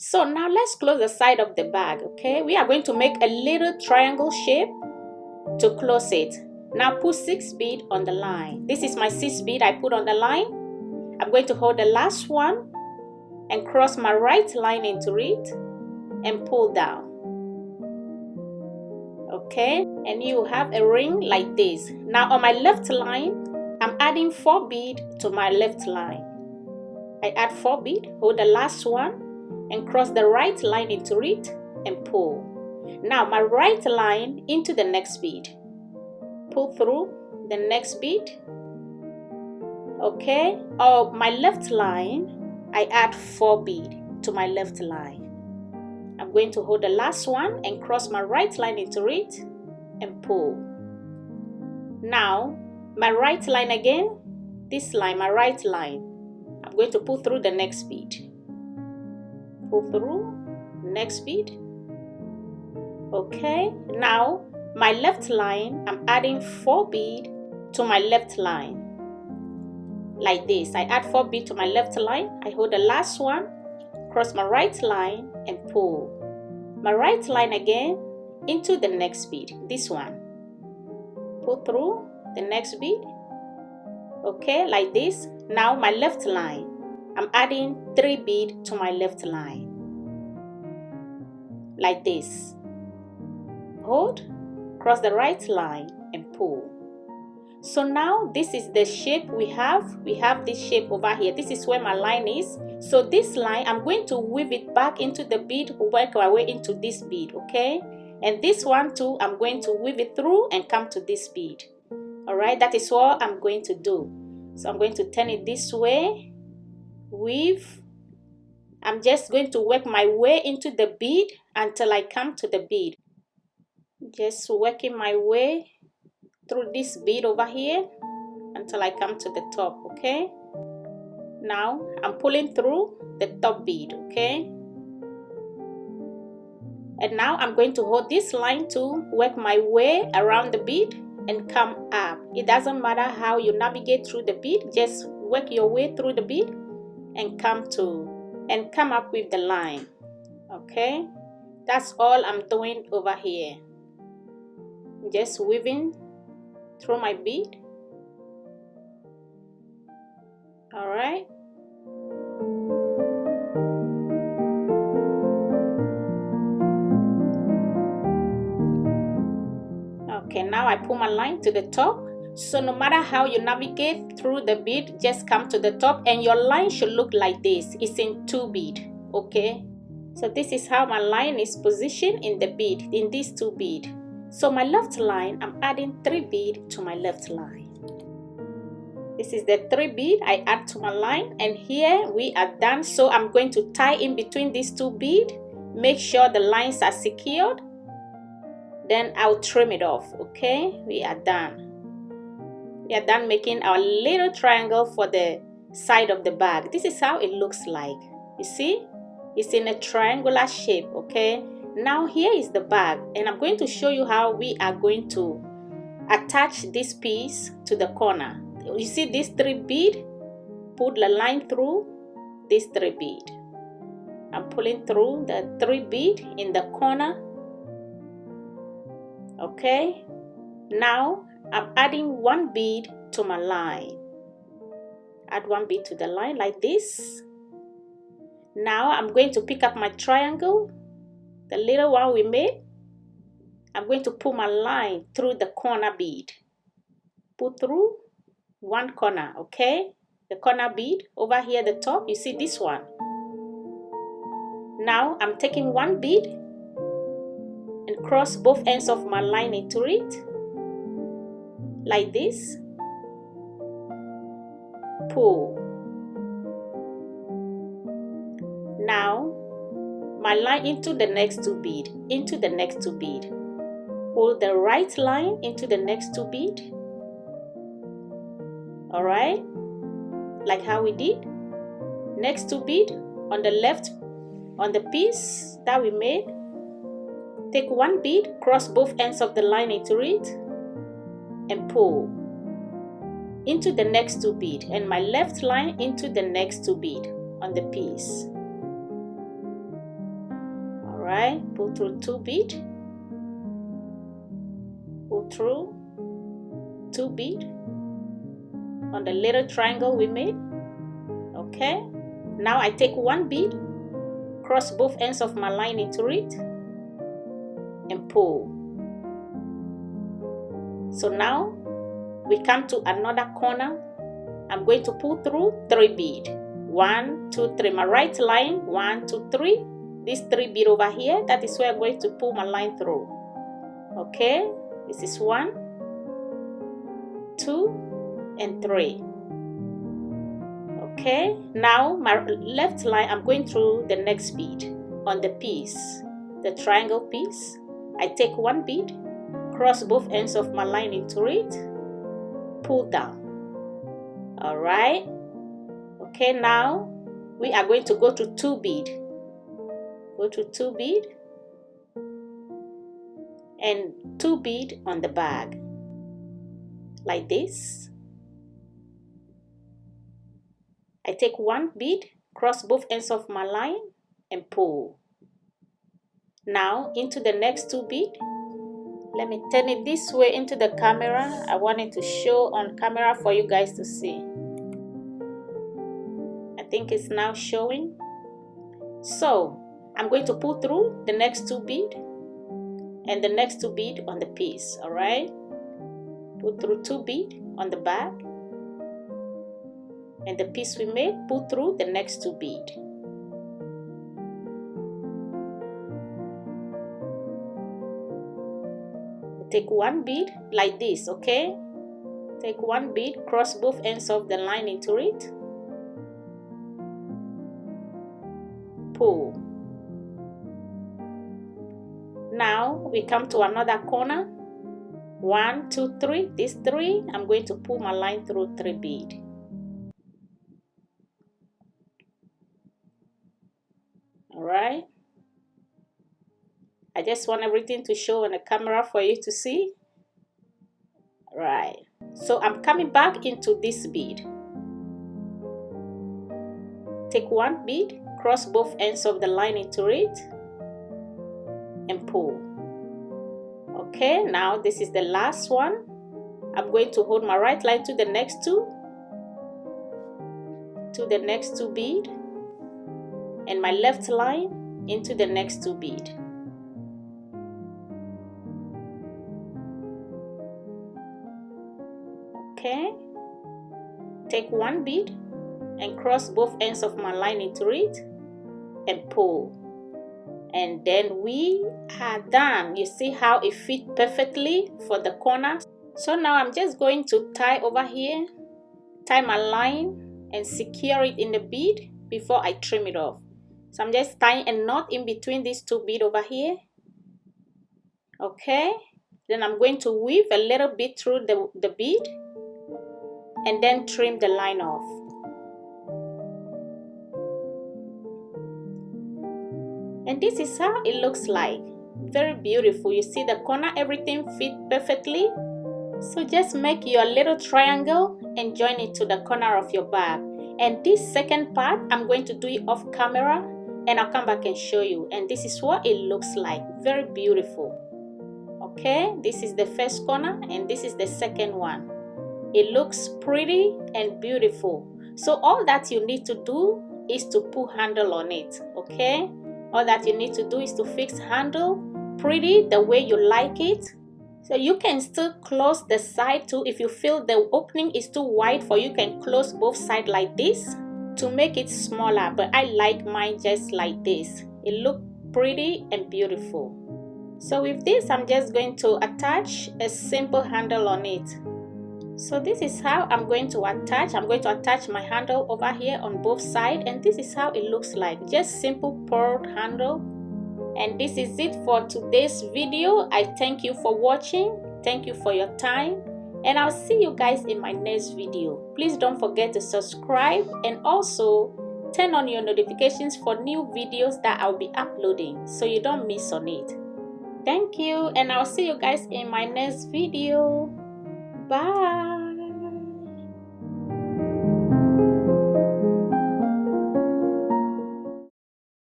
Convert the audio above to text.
So now let's close the side of the bag, okay? We are going to make a little triangle shape to close it. Now put 6 beads on the line. This is my 6 bead I put on the line. I'm going to hold the last one and cross my right line into it and pull down. Okay, and you have a ring like this. Now on my left line, I'm adding 4 beads to my left line. I add 4 beads, hold the last one and cross the right line into it and pull. Now my right line into the next bead. Pull through the next bead. Okay, on my left line, I add 4 beads to my left line. I'm going to hold the last one and cross my right line into it and pull. Now my right line again, this line, my right line, I'm going to pull through the next bead. Pull through next bead. Okay, now my left line, I'm adding 4 beads to my left line like this. I add 4 beads to my left line, I hold the last one, cross my right line and pull. My right line again into the next bead, this one. Pull through the next bead. Okay, like this. Now my left line, I'm adding 3 beads to my left line like this. Hold, cross the right line and pull. So now this is the shape we have. We have this shape over here. This is where my line is. So this line, I'm going to weave it back into the bead, work my way into this bead, okay? And this one too, I'm going to weave it through and come to this bead. Alright, that is what I'm going to do. So I'm going to turn it this way, weave. I'm just going to work my way into the bead until I come to the bead. Just working my way through this bead over here until I come to the top, okay? Now I'm pulling through the top bead, okay? And now I'm going to hold this line to work my way around the bead and come up. It doesn't matter how you navigate through the bead, just work your way through the bead and come up with the line, okay? That's all I'm doing over here. Just weaving through my bead. All right. Okay, now I pull my line to the top. So no matter how you navigate through the bead, just come to the top and your line should look like this. It's in 2 beads, okay? So this is how my line is positioned in the bead, in these 2 beads. So my left line, I'm adding 3 beads to my left line. This is the 3 beads I add to my line, and here we are done. So I'm going to tie in between these 2 beads. Make sure the lines are secured. Then I'll trim it off, okay? We are done. We are done making our little triangle for the side of the bag. This is how it looks like. You see? It's in a triangular shape, okay? Now here is the bag, and I'm going to show you how we are going to attach this piece to the corner. You see these 3 beads? Put the line through these 3 beads. I'm pulling through the 3 beads in the corner. Okay, now I'm adding 1 bead to my line. Add 1 bead to the line like this. Now I'm going to pick up my triangle, the little one we made. I'm going to pull my line through the corner bead. Pull through 1 corner, okay? The corner bead over here at the top, you see this one. Now I'm taking 1 bead and cross both ends of my line into it like this. Pull. Now my line into the next 2 bead, into the next 2 bead. Pull the right line into the next 2 bead. All right, like how we did. Next 2 bead on the left, on the piece that we made. Take 1 bead, cross both ends of the line into it, and pull into the next 2 bead, and my left line into the next 2 bead on the piece. Alright, pull through 2 bead, pull through 2 bead on the little triangle we made. Okay, now I take 1 bead, cross both ends of my line into it, and pull. So now we come to another corner. I'm going to pull through 3 bead. 1, 2, 3. My right line, 1, 2, 3. This 3 bead over here, that is where I'm going to pull my line through. Okay, this is 1, 2, and 3. Okay, now my left line, I'm going through the next bead on the piece, the triangle piece. I take 1 bead, cross both ends of my line into it, pull down. Alright, okay, now we are going to go to 2 bead. Go to 2 bead and 2 bead on the bag, like this. I take 1 bead, cross both ends of my line, and pull. Now into the next 2 bead. Let me turn it this way into the camera. I want it to show on camera for you guys to see. I think it's now showing. So I'm going to pull through the next 2 bead and the next 2 bead on the piece. Alright, pull through 2 bead on the back, and the piece we made, pull through the next 2 bead. Take 1 bead like this. Okay, take 1 bead, cross both ends of the line into it, pull. Now we come to another corner. 1, 2, 3. This 3, I'm going to pull my line through 3 bead. Alright, I just want everything to show on the camera for you to see. Right, so I'm coming back into this bead. Take 1 bead, cross both ends of the line into it, and pull. Okay, now this is the last one. I'm going to hold my right line to the next 2, bead, and my left line into the next 2 bead. Okay, take 1 bead and cross both ends of my line into it and pull, and then we are done. You see how it fits perfectly for the corners. So now I'm just going to tie over here, tie my line and secure it in the bead before I trim it off. So I'm just tying a knot in between these 2 beads over here. Okay, then I'm going to weave a little bit through the bead and then trim the line off. And this is how it looks like. Very beautiful. You see the corner, everything fits perfectly. So just make your little triangle and join it to the corner of your bag. And this second part, I'm going to do it off camera and I'll come back and show you. And this is what it looks like. Very beautiful. Okay, this is the first corner and this is the second one. It looks pretty and beautiful. So all that you need to do is to put handle on it. Okay, all that you need to do is to fix handle pretty the way you like it. So you can still close the side too. If you feel the opening is too wide for you, can close both sides like this to make it smaller, but I like mine just like this. It looks pretty and beautiful. So with this, I'm just going to attach a simple handle on it. So this is how I'm going to attach. I'm going to attach my handle over here on both sides, and this is how it looks like. Just simple pearl handle. And this is it for today's video. I thank you for watching. Thank you for your time, and I'll see you guys in my next video. Please don't forget to subscribe and also turn on your notifications for new videos that I'll be uploading so you don't miss on it. Thank you, and I'll see you guys in my next video. Bye.